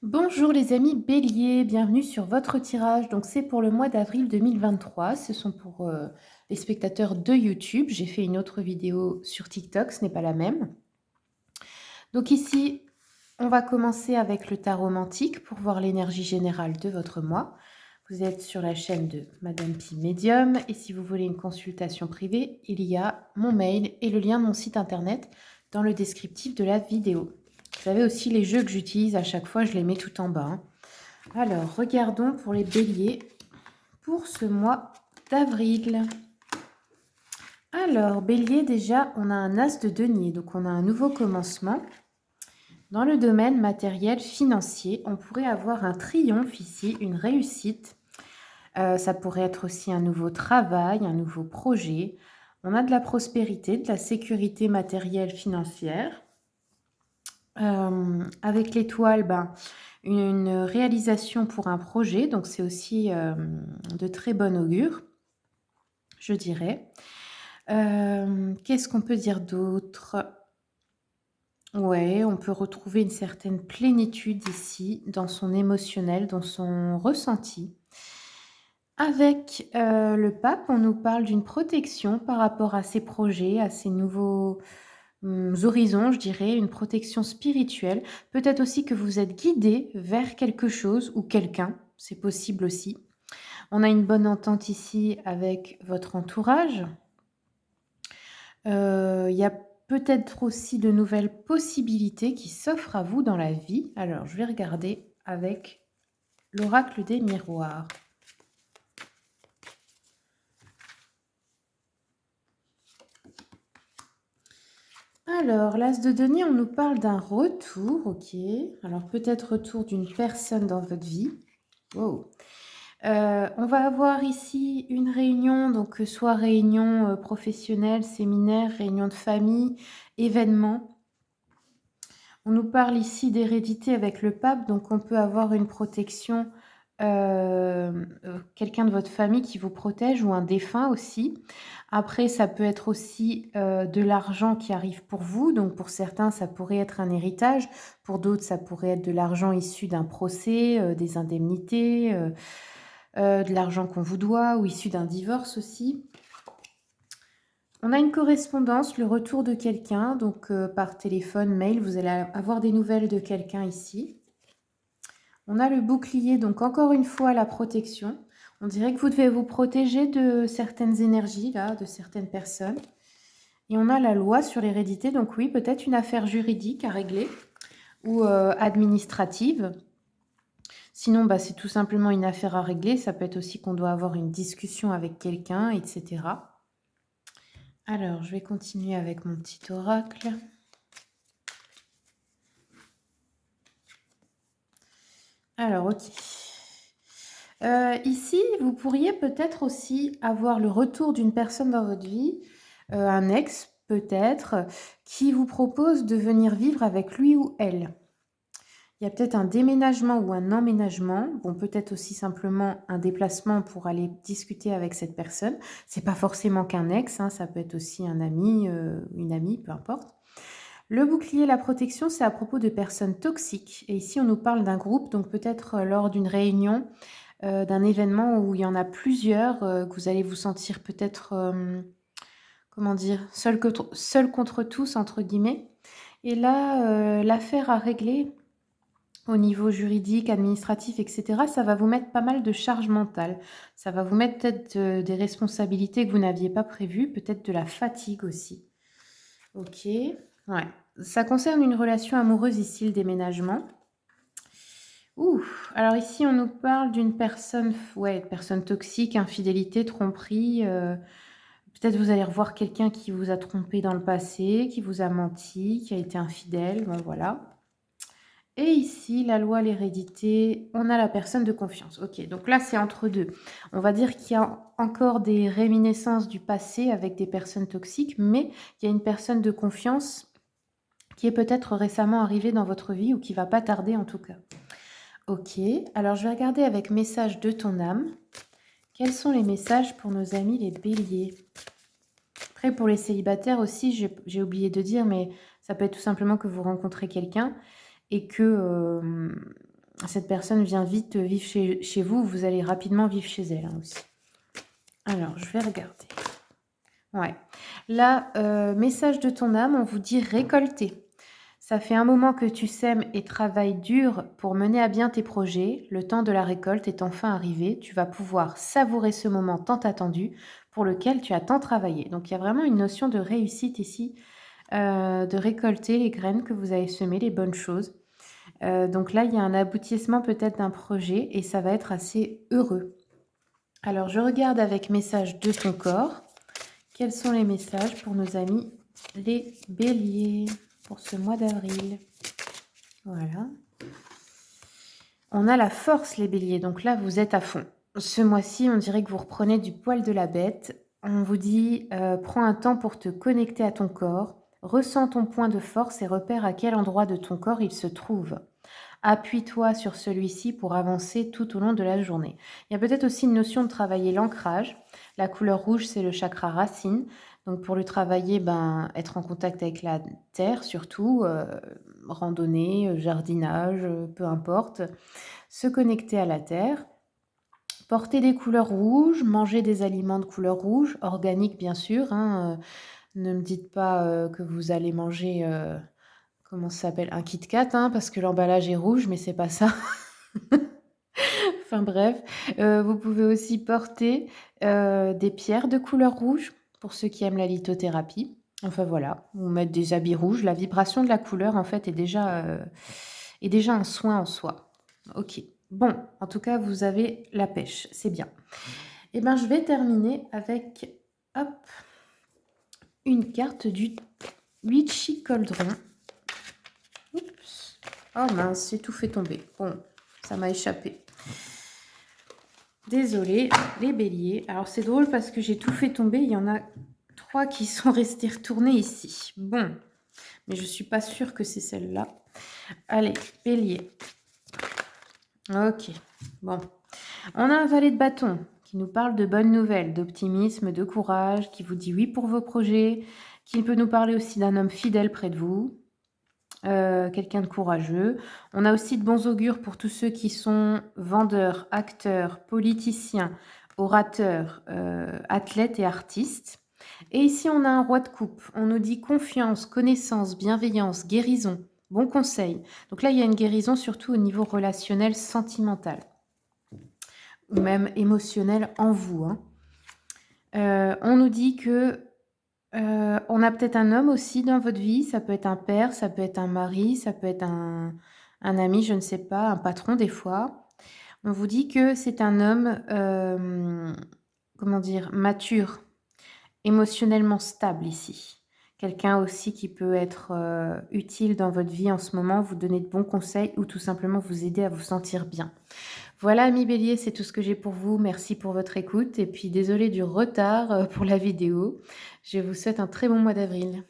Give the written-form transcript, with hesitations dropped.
Bonjour les amis béliers, bienvenue sur votre tirage. Donc c'est pour le mois d'avril 2023, ce sont pour les spectateurs de YouTube. J'ai fait une autre vidéo sur TikTok, ce n'est pas la même. Donc ici, on va commencer avec le tarot romantique pour voir l'énergie générale de votre mois. Vous êtes sur la chaîne de Madame Pi Médium et si vous voulez une consultation privée, il y a mon mail et le lien de mon site internet dans le descriptif de la vidéo. Vous savez aussi les jeux que j'utilise à chaque fois, je les mets tout en bas, hein. Alors, regardons pour les béliers pour ce mois d'avril. Alors, bélier, déjà, on a un as de denier, donc on a un nouveau commencement. Dans le domaine matériel financier, on pourrait avoir un triomphe ici, une réussite. Ça pourrait être aussi un nouveau travail, un nouveau projet. On a de la prospérité, de la sécurité matérielle financière. Avec l'étoile, une réalisation pour un projet, donc c'est aussi de très bon augure, je dirais. Qu'est-ce qu'on peut dire d'autre? Ouais, on peut retrouver une certaine plénitude ici dans son émotionnel, dans son ressenti. Avec le pape, on nous parle d'une protection par rapport à ses projets, à ses nouveaux horizons, je dirais, une protection spirituelle. Peut-être aussi que vous êtes guidé vers quelque chose ou quelqu'un, c'est possible aussi. On a une bonne entente ici avec votre entourage. Il y a peut-être aussi de nouvelles possibilités qui s'offrent à vous dans la vie. Alors, je vais regarder avec l'oracle des miroirs. Alors, l'as de denier, on nous parle d'un retour, ok. Alors, peut-être retour d'une personne dans votre vie. Wow. On va avoir ici une réunion, donc soit réunion professionnelle, séminaire, réunion de famille, événement. On nous parle ici d'hérédité avec le pape, donc on peut avoir une protection, quelqu'un de votre famille qui vous protège ou un défunt aussi. Après, ça peut être aussi de l'argent qui arrive pour vous, donc pour certains, ça pourrait être un héritage, pour d'autres, ça pourrait être de l'argent issu d'un procès, des indemnités, de l'argent qu'on vous doit ou issu d'un divorce aussi. On a une correspondance, le retour de quelqu'un, donc par téléphone, mail, vous allez avoir des nouvelles de quelqu'un ici. On a le bouclier, donc encore une fois la protection. On dirait que vous devez vous protéger de certaines énergies, là, de certaines personnes. Et on a la loi sur l'hérédité, donc oui, peut-être une affaire juridique à régler ou administrative. Sinon, c'est tout simplement une affaire à régler. Ça peut être aussi qu'on doit avoir une discussion avec quelqu'un, etc. Alors, je vais continuer avec mon petit oracle. Alors, ok. Ici, vous pourriez peut-être aussi avoir le retour d'une personne dans votre vie, un ex peut-être, qui vous propose de venir vivre avec lui ou elle. Il y a peut-être un déménagement ou un emménagement, bon peut-être aussi simplement un déplacement pour aller discuter avec cette personne. C'est pas forcément qu'un ex, hein, ça peut être aussi un ami, une amie, peu importe. Le bouclier, la protection, c'est à propos de personnes toxiques. Et ici, on nous parle d'un groupe, donc peut-être lors d'une réunion, d'un événement où il y en a plusieurs, que vous allez vous sentir peut-être, comment dire? Seul contre tous» entre guillemets. Et là, l'affaire à régler au niveau juridique, administratif, et cetera, ça va vous mettre pas mal de charge mentale. Ça va vous mettre peut-être, des responsabilités que vous n'aviez pas prévues, peut-être de la fatigue aussi. OK, ouais. Ça concerne une relation amoureuse ici, le déménagement. Ouh! Alors ici, on nous parle d'une personne personne toxique, infidélité, tromperie, peut-être vous allez revoir quelqu'un qui vous a trompé dans le passé, qui vous a menti, qui a été infidèle, bon voilà. Et ici, la loi, l'hérédité, on a la personne de confiance. OK, donc là, c'est entre deux. On va dire qu'il y a encore des réminiscences du passé avec des personnes toxiques, mais il y a une personne de confiance qui est peut-être récemment arrivée dans votre vie ou qui va pas tarder en tout cas. OK, alors je vais regarder avec message de ton âme. Quels sont les messages pour nos amis les béliers? Après, pour les célibataires aussi, j'ai oublié de dire, mais ça peut être tout simplement que vous rencontrez quelqu'un et que cette personne vient vite vivre chez vous, vous allez rapidement vivre chez elle hein, aussi. Alors, je vais regarder. Ouais. Là, message de ton âme, on vous dit récolter. Ça fait un moment que tu sèmes et travailles dur pour mener à bien tes projets. Le temps de la récolte est enfin arrivé. Tu vas pouvoir savourer ce moment tant attendu pour lequel tu as tant travaillé. Donc, il y a vraiment une notion de réussite ici, de récolter les graines que vous avez semées, les bonnes choses. Donc là, il y a un aboutissement peut-être d'un projet et ça va être assez heureux. Alors, je regarde avec message de ton corps. Quels sont les messages pour nos amis les béliers pour ce mois d'avril? Voilà. On a la force, les béliers. Donc là, vous êtes à fond. Ce mois-ci, on dirait que vous reprenez du poil de la bête. On vous dit, prends un temps pour te connecter à ton corps. Ressens ton point de force et repère à quel endroit de ton corps il se trouve. Appuie-toi sur celui-ci pour avancer tout au long de la journée. Il y a peut-être aussi une notion de travailler l'ancrage. La couleur rouge, c'est le chakra racine. Donc pour le travailler, être en contact avec la terre surtout, randonnée, jardinage, peu importe. Se connecter à la terre. Porter des couleurs rouges, manger des aliments de couleur rouge, organiques bien sûr. Hein, ne me dites pas que vous allez manger... comment ça s'appelle? Un Kit Kat, hein, parce que l'emballage est rouge, mais c'est pas ça. Enfin bref, vous pouvez aussi porter, des pierres de couleur rouge, pour ceux qui aiment la lithothérapie. Enfin voilà, ou mettre des habits rouges. La vibration de la couleur, en fait, est déjà un soin en soi. OK. Bon, en tout cas, vous avez la pêche, c'est bien. Et ben, je vais terminer avec, hop, une carte du Witchy Cauldron. Oups. Oh mince, j'ai tout fait tomber. Bon, ça m'a échappé. Désolée, les béliers. Alors c'est drôle parce que j'ai tout fait tomber. Il y en a 3 qui sont restés retournés ici. Bon, mais je suis pas sûre que c'est celle-là. Allez, bélier. Ok, bon. On a un valet de bâton qui nous parle de bonnes nouvelles, d'optimisme, de courage, qui vous dit oui pour vos projets, qui peut nous parler aussi d'un homme fidèle près de vous. Quelqu'un de courageux. On a aussi de bons augures pour tous ceux qui sont vendeurs, acteurs, politiciens, orateurs, athlètes et artistes. Et ici, on a un roi de coupe. On nous dit confiance, connaissance, bienveillance, guérison, bon conseil. Donc là, il y a une guérison surtout au niveau relationnel, sentimental, ou même émotionnel en vous. Hein. On nous dit que on a peut-être un homme aussi dans votre vie, ça peut être un père, ça peut être un mari, ça peut être un ami, je ne sais pas, un patron des fois. On vous dit que c'est un homme, comment dire? Mature, émotionnellement stable ici. Quelqu'un aussi qui peut être, utile dans votre vie en ce moment, vous donner de bons conseils ou tout simplement vous aider à vous sentir bien. Voilà, amis béliers, c'est tout ce que j'ai pour vous. Merci pour votre écoute et puis désolée du retard, pour la vidéo. Je vous souhaite un très bon mois d'avril.